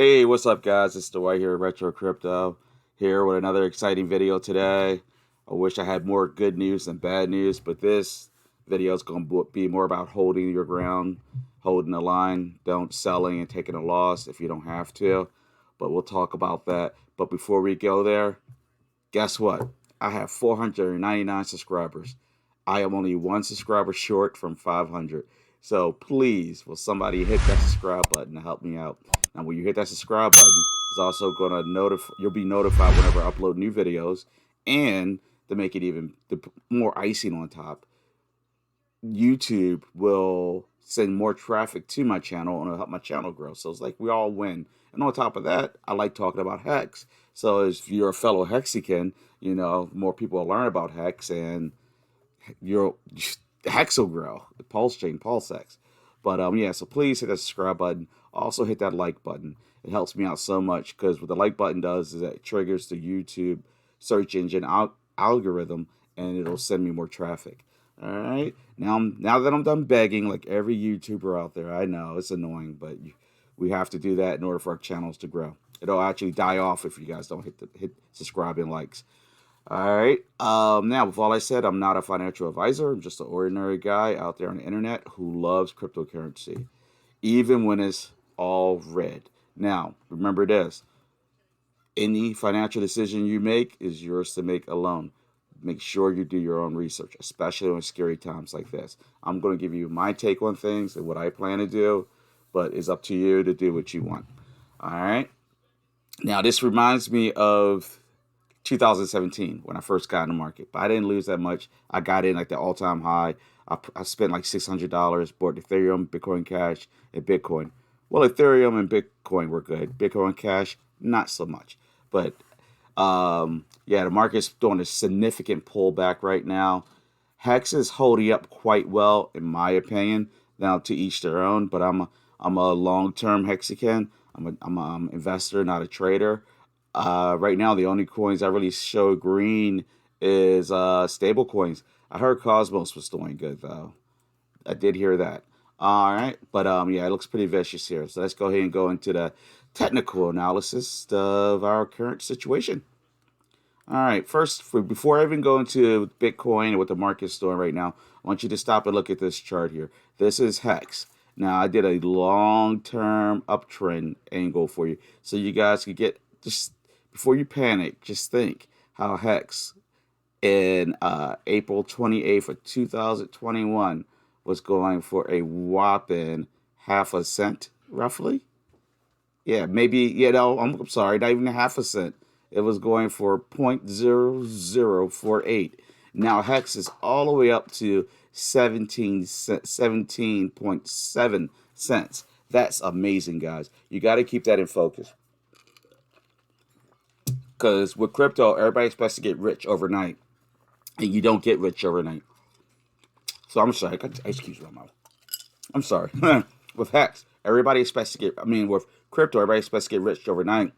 Hey, what's up, guys? It's Dwight here, Retro Crypto, here with another exciting video today. I wish I had more good news than bad news, but this video is going to be more about holding your ground, holding the line, don't selling and taking a loss if you don't have to. But we'll talk about that. But before we go there, guess what? I have 499 subscribers. I am only one subscriber short from 500. So please, will somebody hit that subscribe button to help me out? Now, when you hit that subscribe button, it's also going to notify. You'll be notified whenever I upload new videos, and to make it even more icing on top, YouTube will send more traffic to my channel and it'll help my channel grow. So it's like we all win. And on top of that, I like talking about HEX. So if you're a fellow Hexican, more people will learn about HEX and your HEX will grow. The Pulse chain, PulseX. But yeah, so please hit that subscribe button. Also hit that like button. It helps me out so much because what the like button does is that it triggers the YouTube search engine algorithm and it'll send me more traffic. All right. Now that I'm done begging, like every YouTuber out there, I know it's annoying, but we have to do that in order for our channels to grow. It'll actually die off if you guys don't hit subscribe and likes. All right. Now, with all I said, I'm not a financial advisor. I'm just an ordinary guy out there on the internet who loves cryptocurrency, even when it's all red. Now, remember this. Any financial decision you make is yours to make alone. Make sure you do your own research, especially on scary times like this. I'm going to give you my take on things and what I plan to do, but it's up to you to do what you want. All right. Now, this reminds me of 2017 when I first got in the market, but I didn't lose that much. I got in like the all-time high. I spent like $600, bought Ethereum, Bitcoin Cash, and Bitcoin. Well, Ethereum and Bitcoin were good. Bitcoin Cash, not so much. But yeah, the market's doing a significant pullback right now. HEX is holding up quite well, in my opinion. Now, to each their own. But I'm a long-term Hexican. I'm an investor, not a trader. Right now, the only coins I really show green is stable coins. I heard Cosmos was doing good though. I did hear that. All right, but yeah, it looks pretty vicious here. So let's go ahead and go into the technical analysis of our current situation. All right, before I even go into Bitcoin and what the market's doing right now, I want you to stop and look at this chart here. This is HEX. Now, I did a long-term uptrend angle for you, so you guys could get just before you panic. Just think how HEX in April 28th of 2021 was going for a whopping half a cent, roughly. Yeah, maybe, I'm sorry, not even a half a cent. It was going for 0.0048. Now HEX is all the way up to 17.7 cents. That's amazing, guys. You got to keep that in focus. Because with crypto, everybody expects to get rich overnight. And you don't get rich overnight. So I'm sorry, I got ice cubes in my mouth. I'm sorry. With HEX, everybody expects to with crypto, everybody expects to get rich overnight.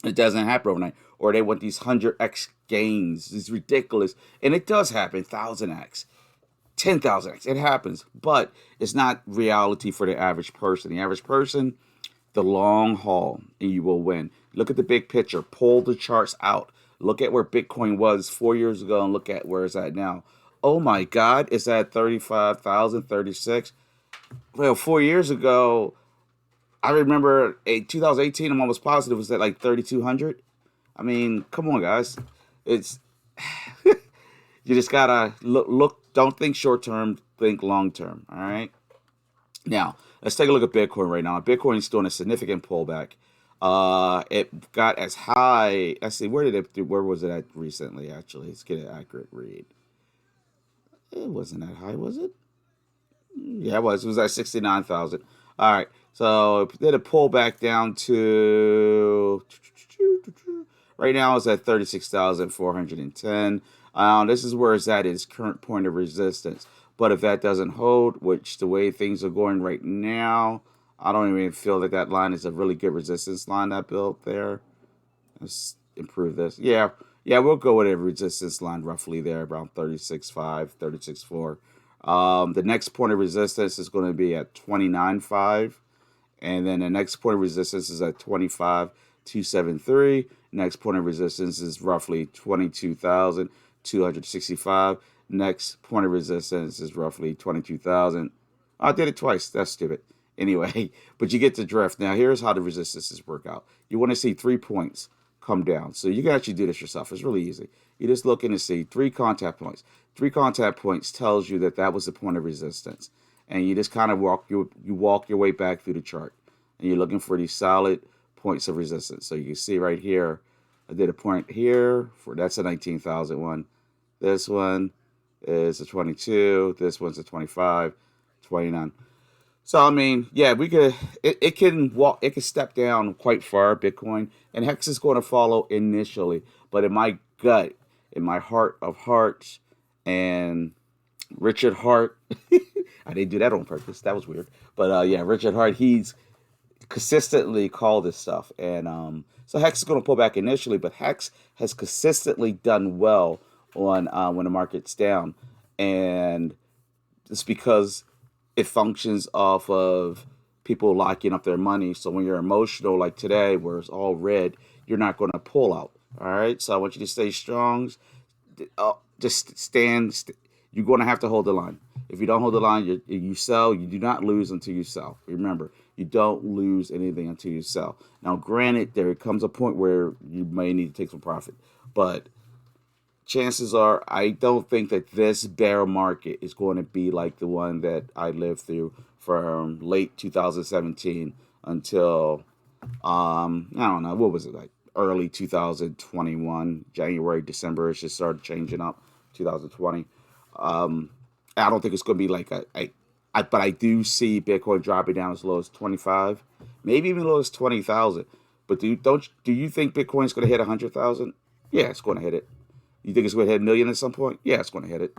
It doesn't happen overnight. Or they want these 100x gains. It's ridiculous. And it does happen, 1,000x, 10,000x. It happens. But it's not reality for the average person. The average person, the long haul, and you will win. Look at the big picture. Pull the charts out. Look at where Bitcoin was 4 years ago and look at where it's at now. Oh my God, it's at 35,000, 36. Well, 4 years ago, I remember 2018, I'm almost positive, was at like 3,200. I mean, come on, guys. It's you just gotta look. Don't think short term. Think long term. All right. Now let's take a look at Bitcoin right now. Bitcoin's doing a significant pullback. It got as high. Let's see, where was it at recently? Actually, let's get an accurate read. It wasn't that high, was it? Yeah, it was. It was at 69,000. All right. So it did a pullback down to right now it's at 36,410. This is where it's at its current point of resistance. But if that doesn't hold, which the way things are going right now, I don't even feel that that line is a really good resistance line I built there. Let's improve this. Yeah, we'll go with a resistance line roughly there, around 36.5, 36.4. The next point of resistance is going to be at 29.5. And then the next point of resistance is at 25,273. Next point of resistance is roughly 22,265. Next point of resistance is roughly 22,000. I did it twice. That's stupid. Anyway, but you get the drift. Now, here's how the resistances work out. You want to see 3 points come down. So you can actually do this yourself. It's really easy. You're just looking to see 3 contact points. 3 contact points tells you that that was the point of resistance. And you just kind of walk your way back through the chart. And you're looking for these solid points of resistance. So you can see right here, I did a point here for that's a 19,000 one. This one is a 22. This one's a 25, 29. So I mean, yeah, we could. It can walk. It can step down quite far, Bitcoin, and HEX is going to follow initially. But in my gut, in my heart of hearts, and Richard Hart, I didn't do that on purpose. That was weird. But yeah, Richard Hart, he's consistently called this stuff, and so HEX is going to pull back initially, but HEX has consistently done well on when the market's down, and it's because it functions off of people locking up their money. So when you're emotional, like today, where it's all red, you're not going to pull out. All right. So I want you to stay strong. Just stand. You're going to have to hold the line. If you don't hold the line, you sell. You do not lose until you sell. Remember, you don't lose anything until you sell. Now, granted, there comes a point where you may need to take some profit, but chances are I don't think that this bear market is going to be like the one that I lived through from late 2017 until I don't know, what was it, like early 2021, January, December. It just started changing up. 2020. I don't think it's going to be like but I do see Bitcoin dropping down as low as 25, maybe even as low as 20,000. But do you think Bitcoin's going to hit 100,000? Yeah, it's going to hit it. You think it's going to hit a million at some point? Yeah, it's going to hit it.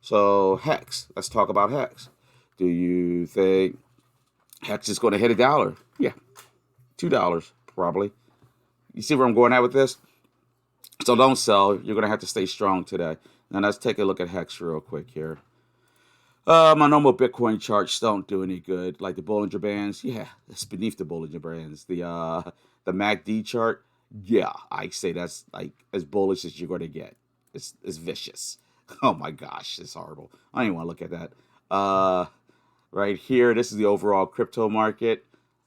So HEX, let's talk about HEX. Do you think HEX is going to hit $1? Yeah, $2 probably. You see where I'm going at with this? So don't sell. You're going to have to stay strong today. Now let's take a look at HEX real quick here. My normal Bitcoin charts don't do any good. Like the Bollinger Bands, yeah, it's beneath the Bollinger Bands. The MACD chart, yeah, I say that's like as bullish as you're going to get. It's vicious. Oh my gosh, it's horrible. I don't even want to look at that. Right here, this is the overall crypto market.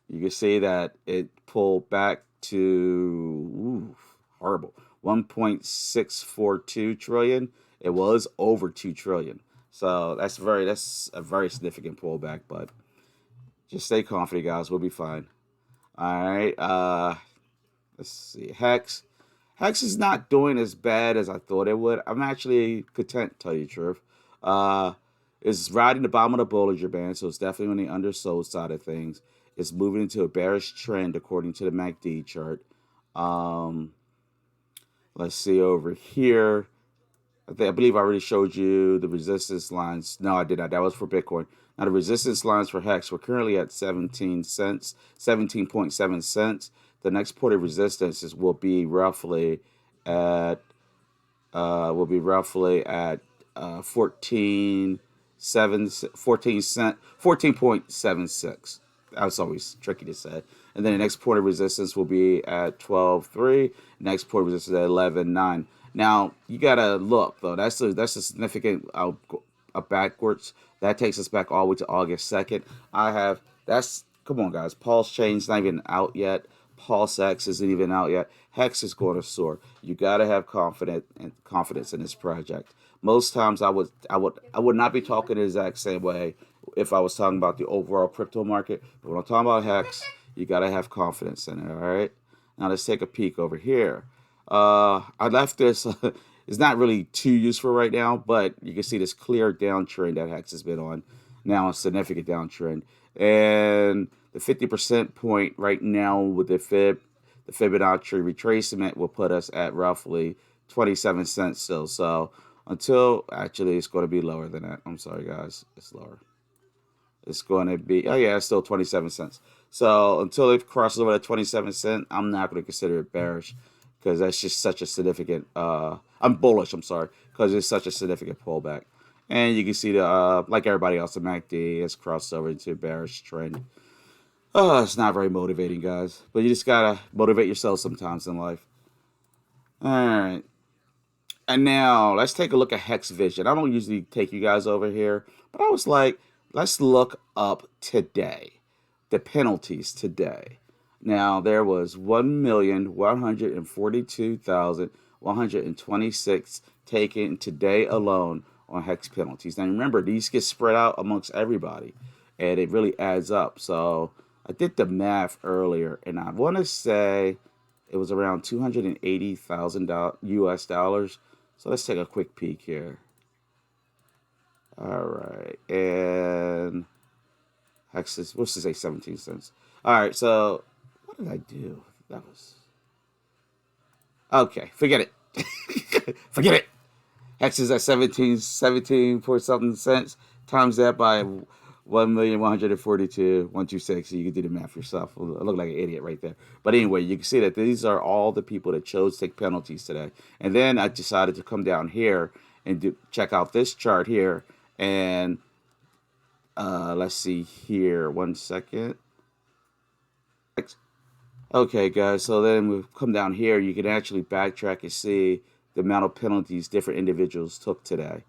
You can see that it pulled back to horrible 1.642 trillion. It was over 2 trillion. So that's a very significant pullback, but just stay confident, guys. We'll be fine. All right. Let's see. HEX. HEX is not doing as bad as I thought it would. I'm actually content, to tell you the truth. It's riding the bottom of the Bollinger Band, so it's definitely on the undersold side of things. It's moving into a bearish trend according to the MACD chart. Let's see over here. I believe I already showed you the resistance lines. No, I did not. That was for Bitcoin. Now, the resistance lines for HEX, we're currently at 17 cents, 17.7 cents. The next point of resistance will be roughly at 14.76. That's always tricky to say. And then the next point of resistance will be at 12.3. Next point of resistance at 11.9. Now you gotta look though. That's a significant backwards. That takes us back all the way to August 2nd. Come on guys. Pulse chain's not even out yet. PulseX isn't even out yet. HEX is going to soar. You gotta have confidence in this project. Most times I would not be talking the exact same way if I was talking about the overall crypto market. But when I'm talking about HEX, you gotta have confidence in it. All right. Now let's take a peek over here. I left this. It's not really too useful right now, but you can see this clear downtrend that HEX has been on. Now a significant downtrend, and the 50% point right now with the Fibonacci retracement will put us at roughly 27 cents still. So until actually it's going to be lower than that. I'm sorry guys, it's lower. It's going to be, oh yeah, it's still 27 cents. So until it crosses over that 27 cent, I'm not going to consider it bearish because that's just such a significant, I'm bullish, I'm sorry, because it's such a significant pullback. And you can see like everybody else, the MACD has crossed over into a bearish trend. Oh, it's not very motivating, guys. But you just gotta motivate yourself sometimes in life. All right. And now let's take a look at Hex Vision. I don't usually take you guys over here, but I was like, let's look up today, the penalties today. Now there was 1,142,126 taken today alone on Hex penalties. Now remember, these get spread out amongst everybody, and it really adds up. So I did the math earlier, and I want to say it was around $280,000 US dollars. So let's take a quick peek here. All right, and Hexes, what's to say 17 cents? All right, so what did I do? That was okay. Forget it. Forget it. Hex is at 17 point something cents. Times that by 1,142,126. So you can do the math yourself. I look like an idiot right there. But anyway, you can see that these are all the people that chose to take penalties today. And then I decided to come down here and check out this chart here. And let's see here. 1 second. Okay, guys, so then we come down here. You can actually backtrack and see the amount of penalties different individuals took today.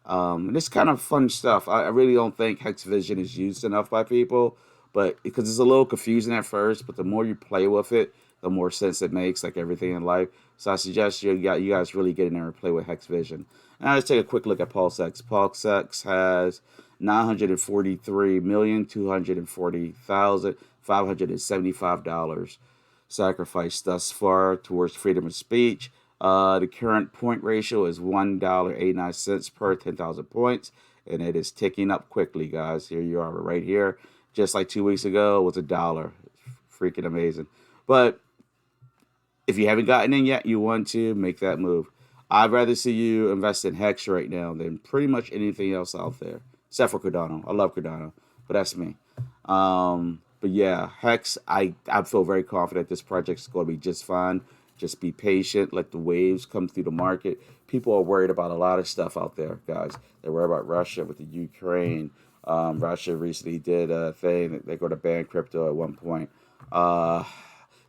And it's kind of fun stuff. I really don't think Hex Vision is used enough by people, but because it's a little confusing at first, but the more you play with it, the more sense it makes, like everything in life. So I suggest you guys really get in there and play with Hex Vision. And let's take a quick look at PulseX. PulseX has 943,240,575 dollars sacrificed thus far towards freedom of speech. The current point ratio is $1.89 per 10,000 points, and it is ticking up quickly, guys. Here you are, right here. Just like 2 weeks ago, it was $1. Freaking amazing. But if you haven't gotten in yet, you want to make that move. I'd rather see you invest in Hex right now than pretty much anything else out there, except for Cardano. I love Cardano, but that's me. But yeah, Hex, I feel very confident this project is going to be just fine. Just be patient, let the waves come through the market. People are worried about a lot of stuff out there, guys. They're worried about Russia with the Ukraine. Russia recently did a thing that they're going to ban crypto at one point. The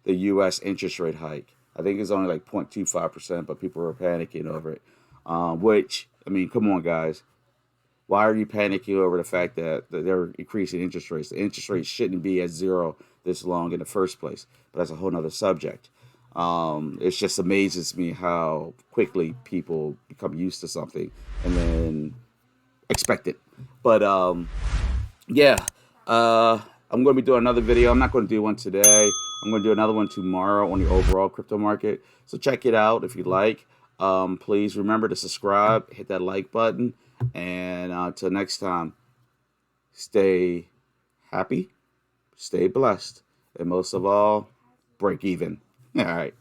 U.S. interest rate hike. I think it's only like 0.25%, but people are panicking over it. Which, I mean, come on, guys. Why are you panicking over the fact that they're increasing interest rates? The interest rates shouldn't be at zero this long in the first place, but that's a whole nother subject. It just amazes me how quickly people become used to something and then expect it. But yeah, I'm going to be doing another video. I'm not going to do one today. I'm going to do another one tomorrow on the overall crypto market. So check it out if you like. Please remember to subscribe, hit that like button, and until next time, stay happy, stay blessed, and most of all, break even. All right.